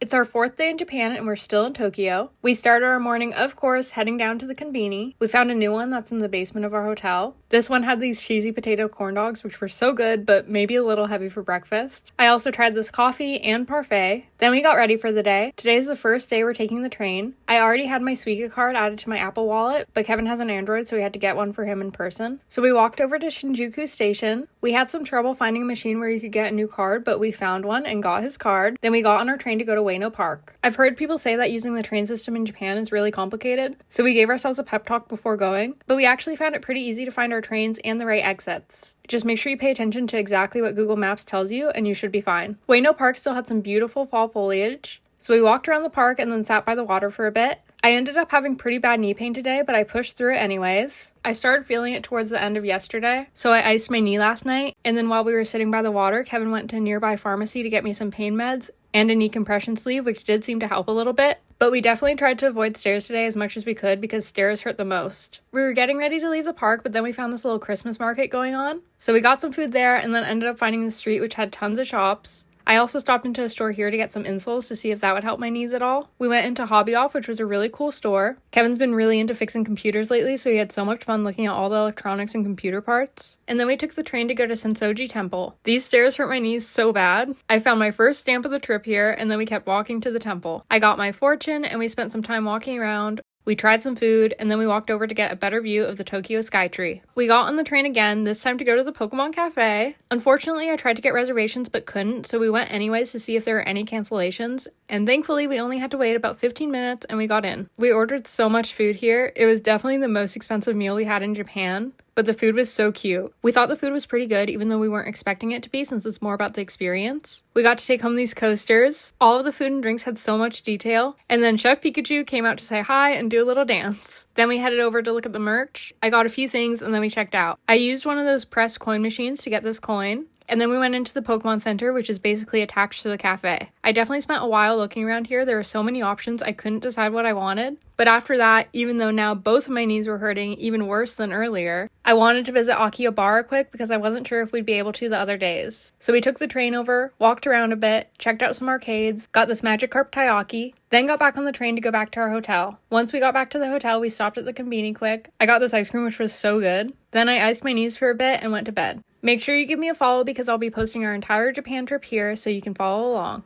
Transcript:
It's our 4th day in Japan and we're still in Tokyo. We started our morning, of course, heading down to the konbini. We found a new one that's in the basement of our hotel. This one had these cheesy potato corn dogs, which were so good, but maybe a little heavy for breakfast. I also tried this coffee and parfait. Then we got ready for the day. Today's the first day we're taking the train. I already had my Suica card added to my Apple Wallet, but Kevin has an Android, so we had to get one for him in person. So we walked over to Shinjuku Station. We had some trouble finding a machine where you could get a new card, but we found one and got his card. Then we got on our train to go to Ueno Park. I've heard people say that using the train system in Japan is really complicated, so we gave ourselves a pep talk before going, but we actually found it pretty easy to find our trains and the right exits. Just make sure you pay attention to exactly what Google Maps tells you and you should be fine. Ueno Park still had some beautiful fall foliage, so we walked around the park and then sat by the water for a bit. I ended up having pretty bad knee pain today, but I pushed through it anyways. I started feeling it towards the end of yesterday, so I iced my knee last night, and then while we were sitting by the water, Kevin went to a nearby pharmacy to get me some pain meds and a knee compression sleeve, which did seem to help a little bit. But we definitely tried to avoid stairs today as much as we could because stairs hurt the most. We were getting ready to leave the park, but then we found this little Christmas market going on. So we got some food there and then ended up finding the street, which had tons of shops. I also stopped into a store here to get some insoles to see if that would help my knees at all. We went into Hobby Off, which was a really cool store. Kevin's been really into fixing computers lately, so he had so much fun looking at all the electronics and computer parts. And then we took the train to go to Sensoji Temple. These stairs hurt my knees so bad. I found my first stamp of the trip here, and then we kept walking to the temple. I got my fortune, and we spent some time walking around. We tried some food, and then we walked over to get a better view of the Tokyo Skytree. We got on the train again, this time to go to the Pokémon Cafe. Unfortunately, I tried to get reservations but couldn't, so we went anyways to see if there were any cancellations, and thankfully we only had to wait about 15 minutes and we got in. We ordered so much food here. It was definitely the most expensive meal we had in Japan, but the food was so cute. We thought the food was pretty good, even though we weren't expecting it to be, since it's more about the experience. We got to take home these coasters. All of the food and drinks had so much detail. And then Chef Pikachu came out to say hi and do a little dance. Then we headed over to look at the merch. I got a few things and then we checked out. I used one of those press coin machines to get this coin. And then we went into the Pokemon Center, which is basically attached to the cafe. I definitely spent a while looking around here. There were so many options, I couldn't decide what I wanted. But after that, even though now both of my knees were hurting even worse than earlier, I wanted to visit Akihabara quick because I wasn't sure if we'd be able to the other days. So we took the train over, walked around a bit, checked out some arcades, got this Magikarp Taiyaki, then got back on the train to go back to our hotel. Once we got back to the hotel, we stopped at the konbini quick. I got this ice cream, which was so good. Then I iced my knees for a bit and went to bed. Make sure you give me a follow because I'll be posting our entire Japan trip here so you can follow along.